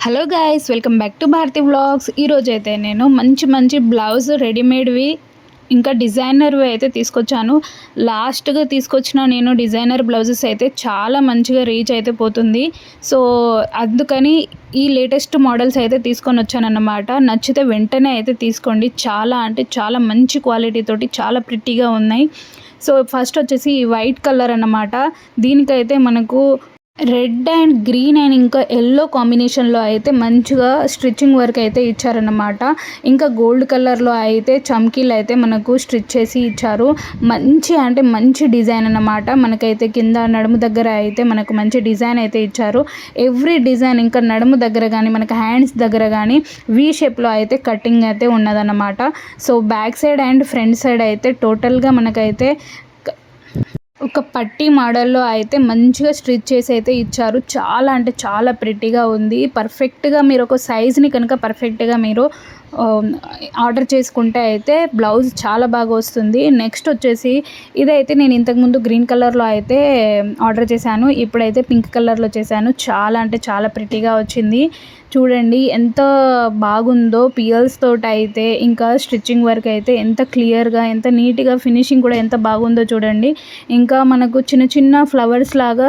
Hello guys, welcome back to Bharathi vlogs. ఈరోజు అయితే నేను మంచి బ్లౌజ్ రెడీమేడ్వి ఇంకా డిజైనర్వి అయితే తీసుకొచ్చాను. లాస్ట్గా తీసుకొచ్చిన నేను డిజైనర్ బ్లౌజెస్ అయితే చాలా మంచిగా రీచ్ అయితే పోతుంది. సో అందుకని ఈ లేటెస్ట్ మోడల్స్ అయితే తీసుకొని వచ్చానన్నమాట. నచ్చితే వెంటనే అయితే తీసుకోండి. చాలా అంటే చాలా మంచి క్వాలిటీ తోటి చాలా ప్రిట్టీగా ఉన్నాయి. సో ఫస్ట్ వచ్చేసి ఈ వైట్ కలర్ అన్నమాట. దీనికైతే మనకు రెడ్ అండ్ గ్రీన్ అండ్ ఇంకా ఎల్లో కాంబినేషన్లో అయితే మంచిగా స్టిచ్చింగ్ వర్క్ అయితే ఇచ్చారన్నమాట. ఇంకా గోల్డ్ కలర్లో అయితే చమ్కీలు అయితే మనకు స్టిచ్ చేసి ఇచ్చారు. మంచి డిజైన్ అన్నమాట. మనకైతే కింద నడుము దగ్గర అయితే మనకు మంచి డిజైన్ అయితే ఇచ్చారు. ఎవ్రీ డిజైన్ ఇంకా నడుము దగ్గర కానీ మనకు హ్యాండ్స్ దగ్గర కానీ వీ షేప్లో అయితే కటింగ్ అయితే ఉన్నదన్నమాట. So back side and front side అయితే టోటల్గా మనకైతే ఒక పట్టీ మోడల్లో అయితే మంచిగా స్టిచ్ చేసి అయితే ఇచ్చారు. చాలా అంటే చాలా ప్రిటీగా ఉంది. పర్ఫెక్ట్గా మీరు ఒక సైజ్ని కనుక పర్ఫెక్ట్గా మీరు ఆర్డర్ చేసుకుంటే అయితే బ్లౌజ్ చాలా బాగా వస్తుంది. నెక్స్ట్ వచ్చేసి ఇదైతే నేను ఇంతకుముందు గ్రీన్ కలర్లో అయితే ఆర్డర్ చేశాను. ఇప్పుడైతే పింక్ కలర్లో చేశాను. చాలా అంటే చాలా ప్రిటీగా వచ్చింది. చూడండి ఎంత బాగుందో. పియల్స్ తోటి అయితే ఇంకా స్టిచ్చింగ్ వర్క్ అయితే ఎంత క్లియర్గా ఎంత నీట్గా ఫినిషింగ్ కూడా ఎంత బాగుందో చూడండి. ఇంకా మనకు చిన్న ఫ్లవర్స్ లాగా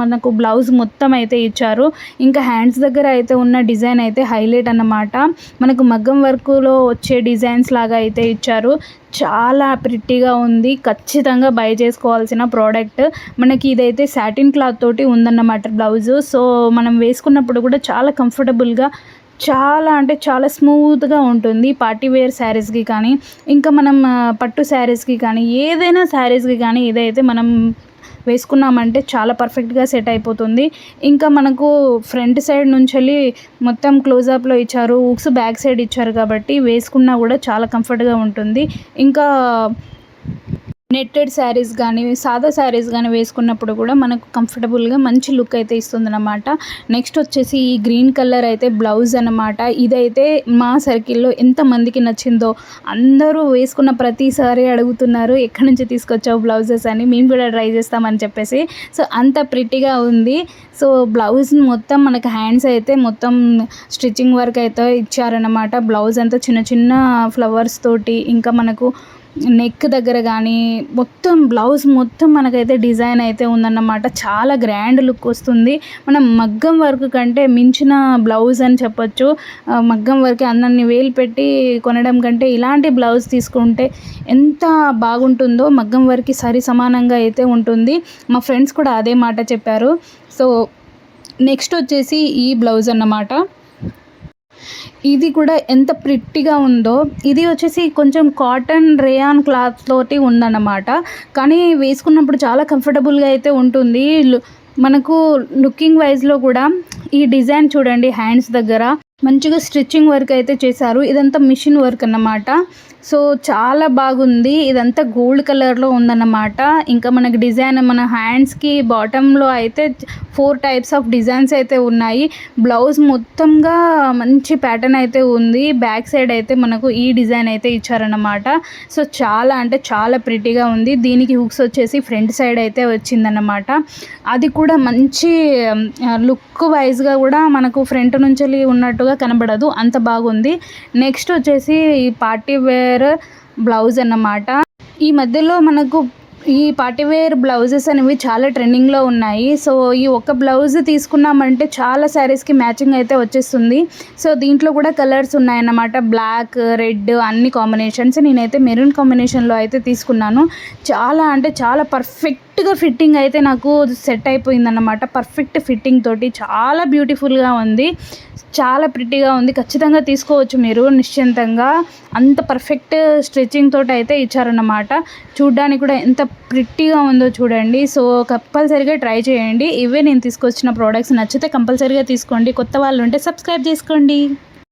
మనకు బ్లౌజ్ మొత్తం అయితే ఇచ్చారు. ఇంకా హ్యాండ్స్ దగ్గర అయితే ఉన్న డిజైన్ అయితే హైలైట్ అన్నమాట. మనకు మగ్గం వర్క్లో వచ్చే డిజైన్స్ లాగా అయితే ఇచ్చారు. చాలా ప్రిట్టీగా ఉంది. ఖచ్చితంగా బై చేసుకోవాల్సిన ప్రోడక్ట్. మనకి ఇదైతే సాటిన్ క్లాత్ తోటి ఉందన్నమాట బ్లౌజు. సో మనం వేసుకున్నప్పుడు కూడా చాలా కంఫర్టబుల్గా చాలా అంటే చాలా స్మూత్గా ఉంటుంది. పార్టీ వేర్ శారీస్కి కానీ ఇంకా మనం పట్టు శారీస్కి కానీ ఏదైనా శారీస్కి కానీ ఇదైతే మనం వేసుకున్నామంటే చాలా పర్ఫెక్ట్గా సెట్ అయిపోతుంది. ఇంకా మనకు ఫ్రంట్ సైడ్ నుంచి వెళ్ళి మొత్తం క్లోజప్లో ఇచ్చారు. హుక్స్ బ్యాక్ సైడ్ ఇచ్చారు కాబట్టి వేసుకున్నా కూడా చాలా కంఫర్ట్గా ఉంటుంది. ఇంకా నెట్టెడ్ శారీస్ కానీ సాదా శారీస్ కానీ వేసుకున్నప్పుడు కూడా మనకు కంఫర్టబుల్గా మంచి లుక్ అయితే ఇస్తుందన్నమాట. నెక్స్ట్ వచ్చేసి ఈ గ్రీన్ కలర్ అయితే బ్లౌజ్ అన్నమాట. ఇదైతే మా సర్కిల్లో ఎంతమందికి నచ్చిందో అందరూ వేసుకున్న ప్రతిసారి అడుగుతున్నారు, ఎక్కడి నుంచి తీసుకొచ్చావు బ్లౌజెస్ అని. మేము కూడా ట్రై చేస్తామని చెప్పేసి. సో అంత ప్రిటీగా ఉంది. సో బ్లౌజ్ మొత్తం మనకు హ్యాండ్స్ అయితే మొత్తం స్టిచ్చింగ్ వర్క్ అయితే ఇచ్చారన్నమాట. బ్లౌజ్ అంతా చిన్న ఫ్లవర్స్ తోటి ఇంకా మనకు నెక్ దగ్గర కానీ మొత్తం బ్లౌజ్ మొత్తం మనకైతే డిజైన్ అయితే ఉందన్నమాట. చాలా గ్రాండ్ లుక్ వస్తుంది. మనం మగ్గం వర్క్ కంటే మించిన బ్లౌజ్ అని చెప్పొచ్చు. మగ్గం వర్క్ అన్నీ వేలు పెట్టి కొనడం కంటే ఇలాంటి బ్లౌజ్ తీసుకుంటే ఎంత బాగుంటుందో మగ్గం వర్క్కి సరి సమానంగా అయితే ఉంటుంది. మా ఫ్రెండ్స్ కూడా అదే మాట చెప్పారు. సో నెక్స్ట్ వచ్చేసి ఈ బ్లౌజ్ అన్నమాట. ఇది కూడా ఎంత ప్రిట్టీగా ఉందో. ఇది వచ్చేసి కొంచెం కాటన్ రేయాన్ క్లాత్ తోటి ఉందన్నమాట. కానీ వేసుకున్నప్పుడు చాలా కంఫర్టబుల్గా అయితే ఉంటుంది. మనకు లుకింగ్ వైజ్లో కూడా ఈ డిజైన్ చూడండి. హ్యాండ్స్ దగ్గర మంచిగా స్టిచ్చింగ్ వర్క్ అయితే చేశారు. ఇదంతా మిషన్ వర్క్ అన్నమాట. సో చాలా బాగుంది. ఇదంతా గోల్డ్ కలర్లో ఉందన్నమాట. ఇంకా మనకి డిజైన్ మన హ్యాండ్స్కి బాటంలో అయితే 4 టైప్స్ ఆఫ్ డిజైన్స్ అయితే ఉన్నాయి. బ్లౌజ్ మొత్తంగా మంచి ప్యాటర్న్ అయితే ఉంది. బ్యాక్ సైడ్ అయితే మనకు ఈ డిజైన్ అయితే ఇచ్చారన్నమాట. సో చాలా అంటే చాలా ప్రిటీగా ఉంది. దీనికి హుక్స్ వచ్చేసి ఫ్రంట్ సైడ్ అయితే వచ్చిందన్నమాట. అది కూడా మంచి లుక్ వైజ్గా కూడా మనకు ఫ్రంట్ నుంచి ఉన్నట్టుగా కనబడదు, అంత బాగుంది. నెక్స్ట్ వచ్చేసి ఈ పార్టీ వేర్ బ్లౌజ్ అన్నమాట. ఈ మధ్యలో మనకు ఈ పార్టీవేర్ బ్లౌజెస్ అనేవి చాలా ట్రెండింగ్లో ఉన్నాయి. సో ఈ ఒక్క బ్లౌజ్ తీసుకున్నామంటే చాలా శారీస్కి మ్యాచింగ్ అయితే వచ్చేస్తుంది. సో దీంట్లో కూడా కలర్స్ ఉన్నాయన్నమాట. బ్లాక్, రెడ్ అన్ని కాంబినేషన్స్. నేనైతే మెరూన్ కాంబినేషన్లో అయితే తీసుకున్నాను. చాలా అంటే చాలా పర్ఫెక్ట్గా ఫిట్టింగ్ అయితే నాకు సెట్ అయిపోయిందన్నమాట. పర్ఫెక్ట్ ఫిట్టింగ్ తోటి చాలా బ్యూటిఫుల్గా ఉంది. చాలా ప్రిటీగా ఉంది. ఖచ్చితంగా తీసుకోవచ్చు మీరు నిశ్చింతంగా. అంత పర్ఫెక్ట్ స్టిచ్చింగ్ తోటి అయితే ఇచ్చారన్నమాట. చూడ్డానికి కూడా ఎంత ప్రిటీగా ఉందో చూడండి. సో కంపల్సరీగా ట్రై చేయండి. ఇవే నేను తీసుకొచ్చిన ప్రోడక్ట్స్. నచ్చితే కంపల్సరీగా తీసుకోండి. కొత్త వాళ్ళు ఉంటే సబ్స్క్రైబ్ చేసుకోండి.